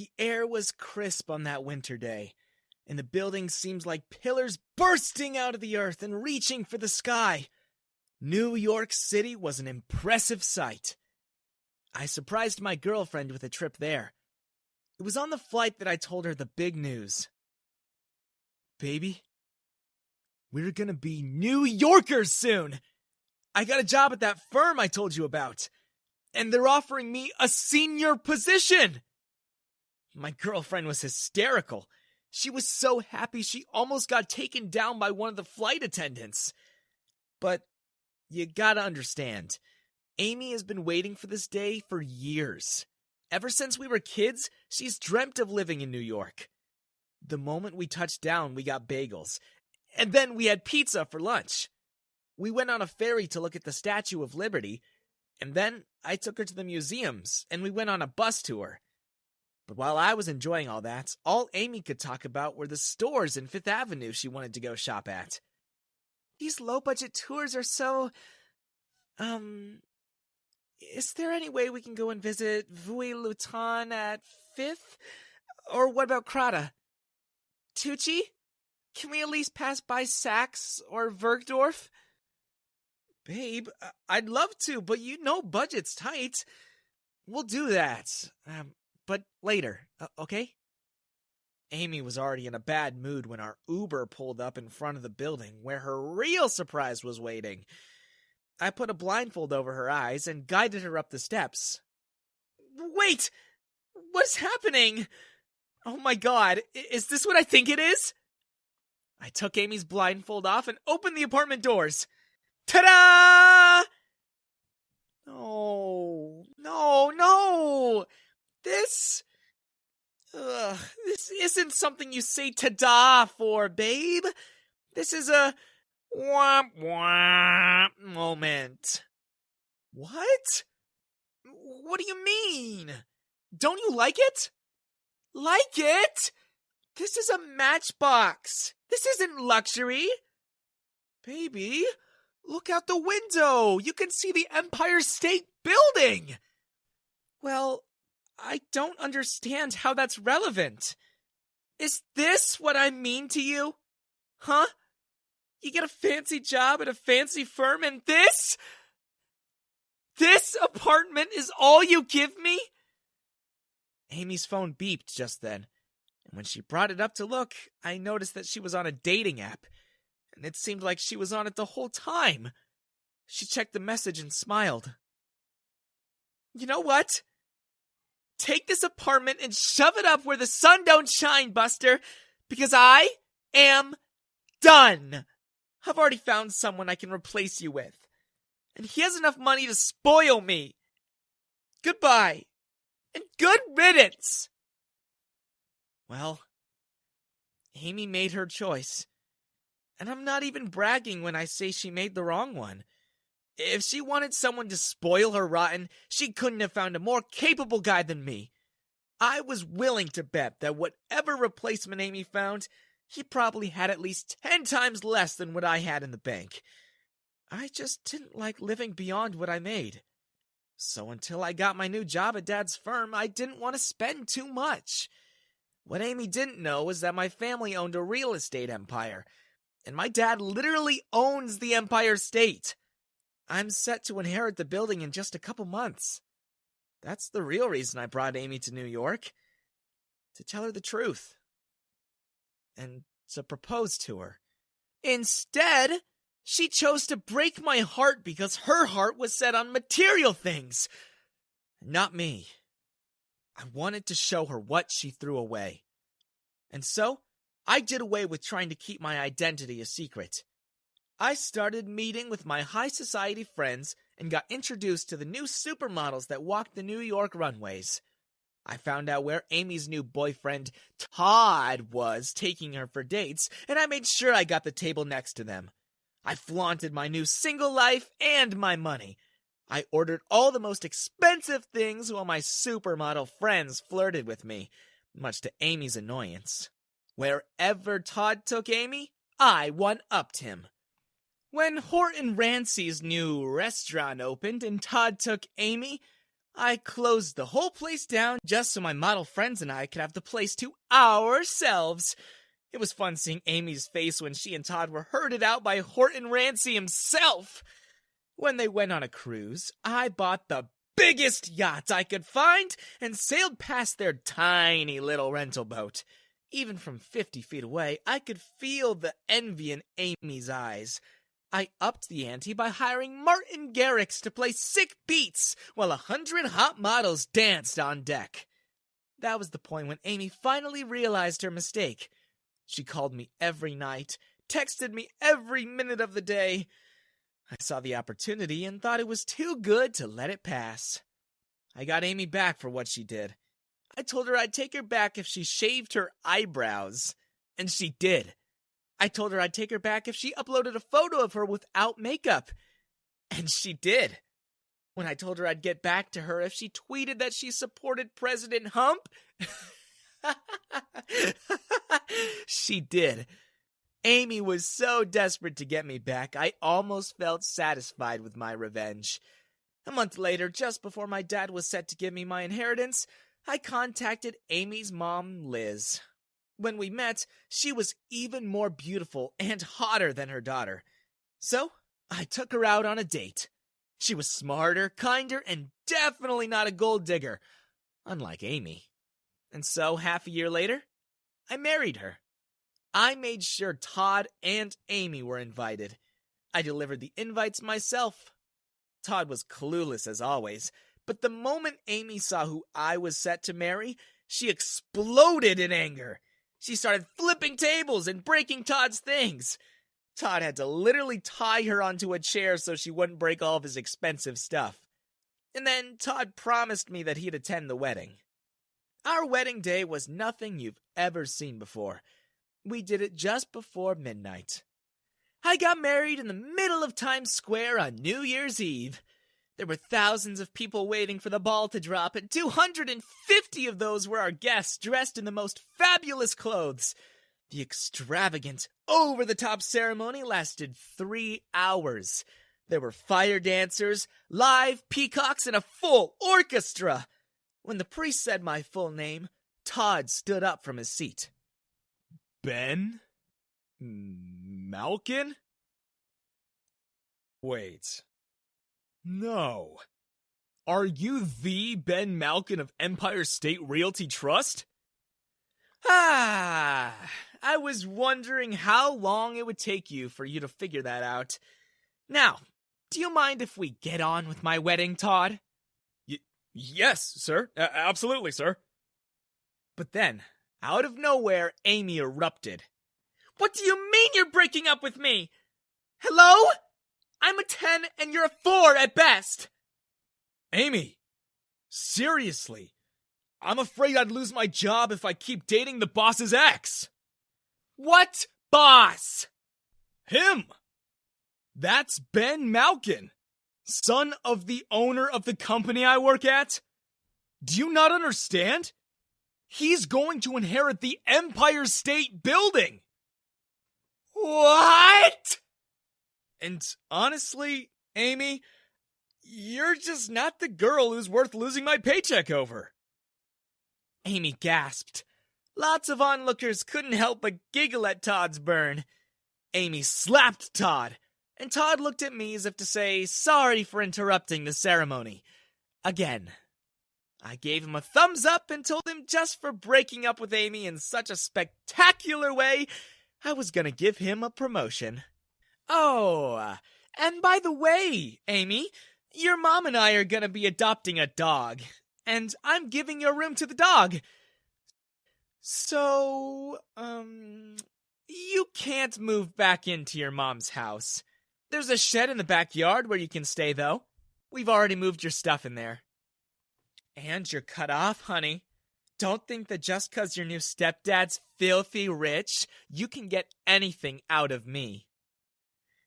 The air was crisp on that winter day, and the building seemed like pillars bursting out of the earth and reaching for the sky. New York City was an impressive sight. I surprised my girlfriend with a trip there. It was on the flight that I told her the big news. Baby, we're gonna be New Yorkers soon! I got a job at that firm I told you about, and they're offering me a senior position! My girlfriend was hysterical. She was so happy she almost got taken down by one of the flight attendants. But you gotta understand, Amy has been waiting for this day for years. Ever since we were kids, she's dreamt of living in New York. The moment we touched down, we got bagels. And then we had pizza for lunch. We went on a ferry to look at the Statue of Liberty. And then I took her to the museums, and we went on a bus tour. But while I was enjoying all that, all Amy could talk about were the stores in Fifth Avenue she wanted to go shop at. These low-budget tours are so... Is there any way we can go and visit Vuitton at 5th? Or what about Krata? Tucci? Can we at least pass by Saks or Bergdorf? Babe, I'd love to, but you know budget's tight. We'll do that. But later, okay? Amy was already in a bad mood when our Uber pulled up in front of the building where her real surprise was waiting. I put a blindfold over her eyes and guided her up the steps. Wait! What's happening? Oh my god, is this what I think it is? I took Amy's blindfold off and opened the apartment doors. Ta-da! No. This isn't something you say ta-da for, babe. This is a womp womp moment. What? What do you mean? Don't you like it? Like it? This is a matchbox. This isn't luxury. Baby, look out the window. You can see the Empire State Building. Well, I don't understand how that's relevant. Is this what I mean to you? Huh? You get a fancy job at a fancy firm and this apartment is all you give me? Amy's phone beeped just then, and when she brought it up to look, I noticed that she was on a dating app, and it seemed like she was on it the whole time. She checked the message and smiled. You know what? Take this apartment and shove it up where the sun don't shine, Buster, because I am done. I've already found someone I can replace you with, and he has enough money to spoil me. Goodbye, and good riddance. Well, Amy made her choice, and I'm not even bragging when I say she made the wrong one. If she wanted someone to spoil her rotten, she couldn't have found a more capable guy than me. I was willing to bet that whatever replacement Amy found, he probably had at least 10 times less than what I had in the bank. I just didn't like living beyond what I made. So until I got my new job at Dad's firm, I didn't want to spend too much. What Amy didn't know was that my family owned a real estate empire, and my dad literally owns the Empire State. I'm set to inherit the building in just a couple months. That's the real reason I brought Amy to New York. To tell her the truth. And to propose to her. Instead, she chose to break my heart because her heart was set on material things. Not me. I wanted to show her what she threw away. And so, I did away with trying to keep my identity a secret. I started meeting with my high society friends and got introduced to the new supermodels that walked the New York runways. I found out where Amy's new boyfriend, Todd, was taking her for dates, and I made sure I got the table next to them. I flaunted my new single life and my money. I ordered all the most expensive things while my supermodel friends flirted with me, much to Amy's annoyance. Wherever Todd took Amy, I one-upped him. When Horton Rancey's new restaurant opened and Todd took Amy, I closed the whole place down just so my model friends and I could have the place to ourselves. It was fun seeing Amy's face when she and Todd were herded out by Horton Ramsey himself. When they went on a cruise, I bought the biggest yacht I could find and sailed past their tiny little rental boat. Even from 50 feet away, I could feel the envy in Amy's eyes. I upped the ante by hiring Martin Garrix to play sick beats while 100 hot models danced on deck. That was the point when Amy finally realized her mistake. She called me every night, texted me every minute of the day. I saw the opportunity and thought it was too good to let it pass. I got Amy back for what she did. I told her I'd take her back if she shaved her eyebrows. And she did. I told her I'd take her back if she uploaded a photo of her without makeup. And she did. When I told her I'd get back to her if she tweeted that she supported President Hump, she did. Amy was so desperate to get me back, I almost felt satisfied with my revenge. A month later, just before my dad was set to give me my inheritance, I contacted Amy's mom, Liz. When we met, she was even more beautiful and hotter than her daughter. So, I took her out on a date. She was smarter, kinder, and definitely not a gold digger, unlike Amy. And so, half a year later, I married her. I made sure Todd and Amy were invited. I delivered the invites myself. Todd was clueless as always, but the moment Amy saw who I was set to marry, she exploded in anger. She started flipping tables and breaking Todd's things. Todd had to literally tie her onto a chair so she wouldn't break all of his expensive stuff. And then Todd promised me that he'd attend the wedding. Our wedding day was nothing you've ever seen before. We did it just before midnight. I got married in the middle of Times Square on New Year's Eve. There were thousands of people waiting for the ball to drop, and 250 of those were our guests dressed in the most fabulous clothes. The extravagant, over-the-top ceremony lasted 3 hours. There were fire dancers, live peacocks, and a full orchestra. When the priest said my full name, Todd stood up from his seat. Ben? Malkin? Wait. No. Are you the Ben Malkin of Empire State Realty Trust? I was wondering how long it would take you for you to figure that out. Now, do you mind if we get on with my wedding, Todd? Yes, sir. Absolutely, sir. But then, out of nowhere, Amy erupted. What do you mean you're breaking up with me? Hello? I'm a 10 and you're a 4 at best. Amy, seriously, I'm afraid I'd lose my job if I keep dating the boss's ex. What boss? Him. That's Ben Malkin, son of the owner of the company I work at. Do you not understand? He's going to inherit the Empire State Building. What? And honestly, Amy, you're just not the girl who's worth losing my paycheck over. Amy gasped. Lots of onlookers couldn't help but giggle at Todd's burn. Amy slapped Todd, and Todd looked at me as if to say, sorry for interrupting the ceremony. Again. I gave him a thumbs up and told him just for breaking up with Amy in such a spectacular way, I was gonna give him a promotion. Oh, and by the way, Amy, your mom and I are gonna be adopting a dog, and I'm giving your room to the dog. So, you can't move back into your mom's house. There's a shed in the backyard where you can stay, though. We've already moved your stuff in there. And you're cut off, honey. Don't think that just 'cause your new stepdad's filthy rich, you can get anything out of me.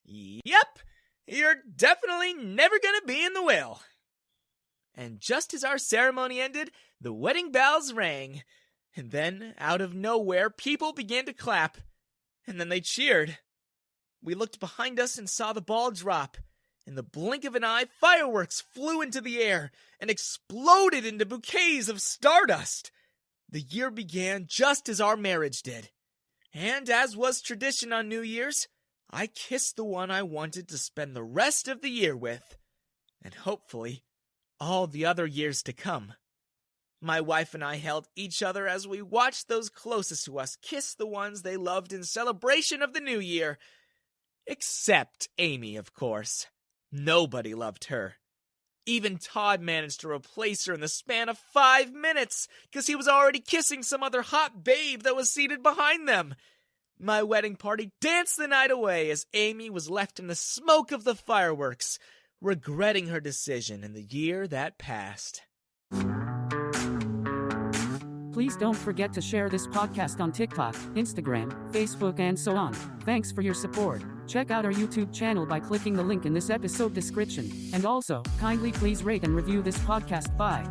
Yep, you're definitely never gonna be in the will. And just as our ceremony ended, the wedding bells rang. And then, out of nowhere, people began to clap. And then they cheered. We looked behind us and saw the ball drop. In the blink of an eye, fireworks flew into the air and exploded into bouquets of stardust. The year began just as our marriage did. And as was tradition on New Year's, I kissed the one I wanted to spend the rest of the year with. And hopefully, all the other years to come. My wife and I held each other as we watched those closest to us kiss the ones they loved in celebration of the new year. Except Amy, of course. Nobody loved her. Even Todd managed to replace her in the span of 5 minutes, because he was already kissing some other hot babe that was seated behind them. My wedding party danced the night away as Amy was left in the smoke of the fireworks, regretting her decision in the year that passed. Please don't forget to share this podcast on TikTok, Instagram, Facebook, and so on. Thanks for your support. Check out our YouTube channel by clicking the link in this episode description. And also, kindly please rate and review this podcast. Bye.